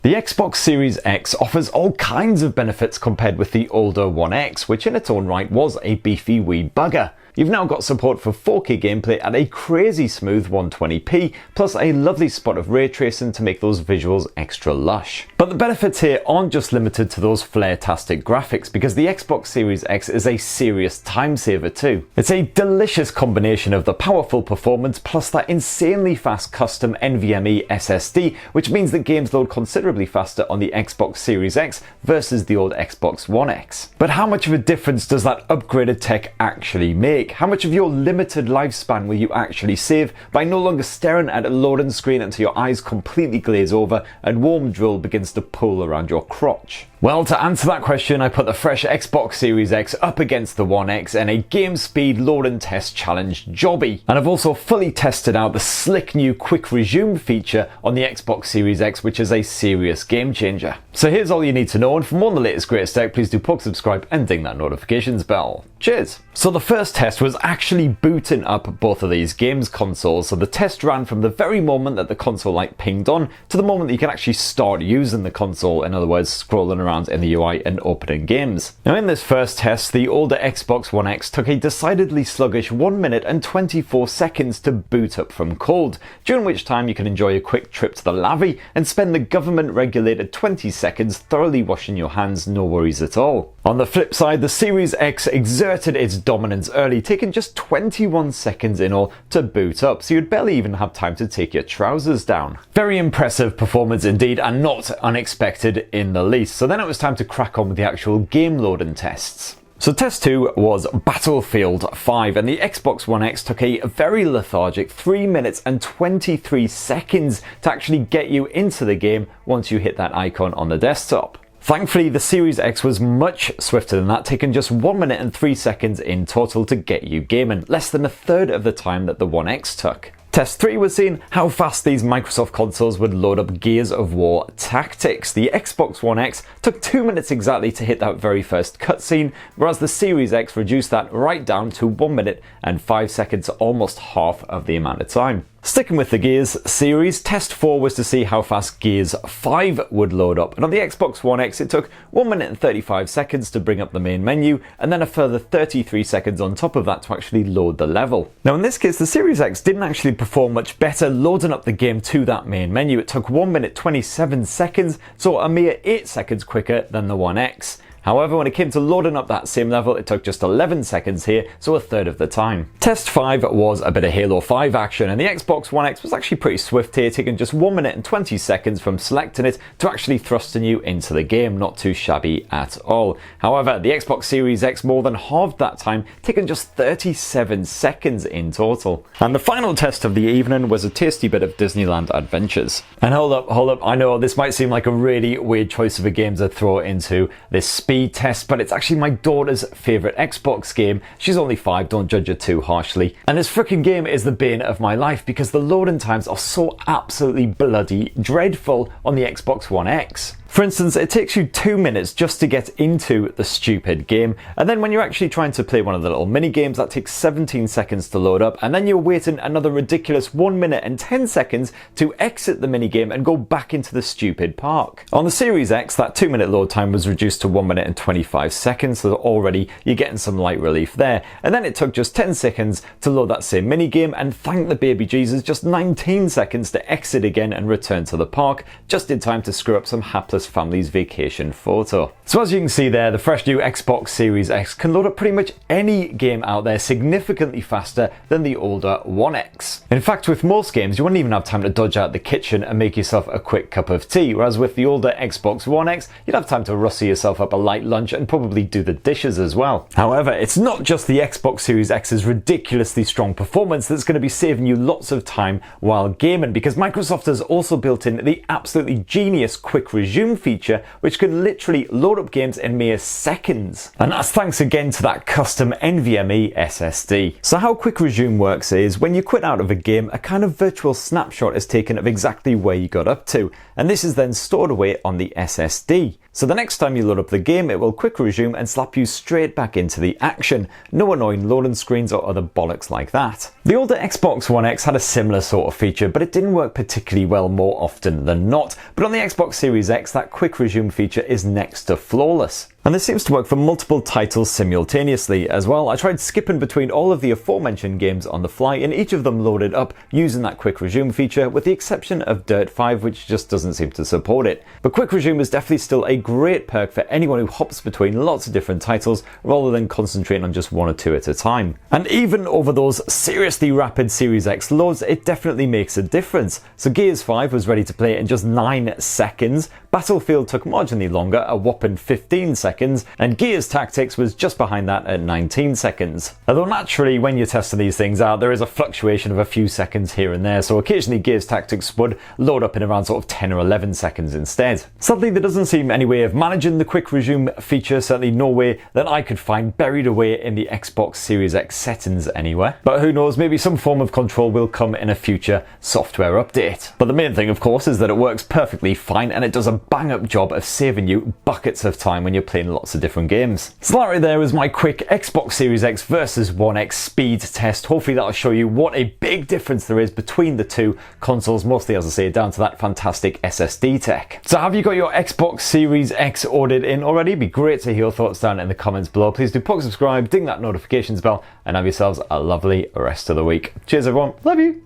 The Xbox Series X offers all kinds of benefits compared with the older One X, which in its own right was a beefy wee bugger. You've now got support for 4K gameplay at a crazy smooth 120p, plus a lovely spot of ray tracing to make those visuals extra lush. But the benefits here aren't just limited to those flare-tastic graphics, because the Xbox Series X is a serious time saver too. It's a delicious combination of the powerful performance plus that insanely fast custom NVMe SSD, which means that games load considerably faster on the Xbox Series X versus the old Xbox One X. But how much of a difference does that upgraded tech actually make? How much of your limited lifespan will you actually save by no longer staring at a loading screen until your eyes completely glaze over and warm drool begins to pool around your crotch? Well, to answer that question, I put the fresh Xbox Series X up against the One X in a game speed load and test challenge jobby. And I've also fully tested out the slick new quick resume feature on the Xbox Series X, which is a serious game changer. So here's all you need to know, and for more on the latest greatest tech, please do poke subscribe and ding that notifications bell. Cheers! So the first test was actually booting up both of these games consoles. So the test ran from the very moment that the console light pinged on to the moment that you can actually start using the console, in other words, scrolling around in the UI and opening games. Now in this first test, the older Xbox One X took a decidedly sluggish 1 minute and 24 seconds to boot up from cold, during which time you can enjoy a quick trip to the lavvy and spend the government regulated 20 seconds thoroughly washing your hands, no worries at all. On the flip side, the Series X exerted its dominance early, taking just 21 seconds in all to boot up, so you'd barely even have time to take your trousers down. Very impressive performance indeed, and not unexpected in the least. So then it was time to crack on with the actual game loading tests. So test 2 was Battlefield 5, and the Xbox One X took a very lethargic 3 minutes and 23 seconds to actually get you into the game once you hit that icon on the desktop. Thankfully, the Series X was much swifter than that, taking just 1 minute and 3 seconds in total to get you gaming, less than a third of the time that the One X took. Test 3 was seeing how fast these Microsoft consoles would load up Gears of War Tactics. The Xbox One X took 2 minutes exactly to hit that very first cutscene, whereas the Series X reduced that right down to 1 minute and 5 seconds, almost half of the amount of time. Sticking with the Gears series, Test 4 was to see how fast Gears 5 would load up, and on the Xbox One X it took 1 minute and 35 seconds to bring up the main menu, and then a further 33 seconds on top of that to actually load the level. Now in this case, the Series X didn't actually perform much better loading up the game to that main menu. It took 1 minute 27 seconds, so a mere 8 seconds quicker than the One X. However, when it came to loading up that same level, it took just 11 seconds here, so a third of the time. Test 5 was a bit of Halo 5 action, and the Xbox One X was actually pretty swift here, taking just 1 minute and 20 seconds from selecting it to actually thrusting you into the game. Not too shabby at all. However, the Xbox Series X more than halved that time, taking just 37 seconds in total. And the final test of the evening was a tasty bit of Disneyland Adventures. And hold up, I know this might seem like a really weird choice of a game to throw into this speed test, but it's actually my daughter's favourite Xbox game. She's only 5, don't judge her too harshly. And this frickin' game is the bane of my life because the loading times are so absolutely bloody dreadful on the Xbox One X. For instance, it takes you 2 minutes just to get into the stupid game, and then when you're actually trying to play one of the little mini games, that takes 17 seconds to load up, and then you're waiting another ridiculous 1 minute and 10 seconds to exit the mini game and go back into the stupid park. On the Series X, that 2 minute load time was reduced to 1 minute and 25 seconds, so already you're getting some light relief there. And then it took just 10 seconds to load that same mini game, and thank the baby Jesus, just 19 seconds to exit again and return to the park, just in time to screw up some hapless family's vacation photo. So as you can see there, the fresh new Xbox Series X can load up pretty much any game out there significantly faster than the older One X. In fact, with most games, you wouldn't even have time to dodge out the kitchen and make yourself a quick cup of tea, whereas with the older Xbox One X, you'd have time to rustle yourself up a light lunch and probably do the dishes as well. However, it's not just the Xbox Series X's ridiculously strong performance that's going to be saving you lots of time while gaming, because Microsoft has also built in the absolutely genius quick resume resume feature, which can literally load up games in mere seconds. And that's thanks again to that custom NVMe SSD. So how quick resume works is when you quit out of a game, a kind of virtual snapshot is taken of exactly where you got up to, and this is then stored away on the SSD. So the next time you load up the game, it will quick resume and slap you straight back into the action. No annoying loading screens or other bollocks like that. The older Xbox One X had a similar sort of feature, but it didn't work particularly well more often than not. But on the Xbox Series X, that quick resume feature is next to flawless. And this seems to work for multiple titles simultaneously as well. I tried skipping between all of the aforementioned games on the fly, and each of them loaded up using that quick resume feature, with the exception of Dirt 5, which just doesn't seem to support it. But quick resume is definitely still a great perk for anyone who hops between lots of different titles rather than concentrating on just one or two at a time. And even over those seriously rapid Series X loads, it definitely makes a difference. So Gears 5 was ready to play in just 9 seconds, Battlefield took marginally longer, a whopping 15 seconds, and Gears Tactics was just behind that at 19 seconds. Although naturally, when you're testing these things out, there is a fluctuation of a few seconds here and there, so occasionally Gears Tactics would load up in around sort of 10 or 11 seconds instead. Sadly, there doesn't seem any way of managing the quick resume feature, certainly no way that I could find buried away in the Xbox Series X settings anywhere. But who knows, maybe some form of control will come in a future software update. But the main thing, of course, is that it works perfectly fine, and it does a bang-up job of saving you buckets of time when you're playing lots of different games. So that right there is my quick Xbox Series X versus One X speed test. Hopefully that'll show you what a big difference there is between the two consoles, mostly, as I say, down to that fantastic SSD tech. So have you got your Xbox Series X ordered in already? It'd be great to hear your thoughts down in the comments below. Please do poke subscribe, ding that notifications bell, and have yourselves a lovely rest of the week. Cheers everyone, love you!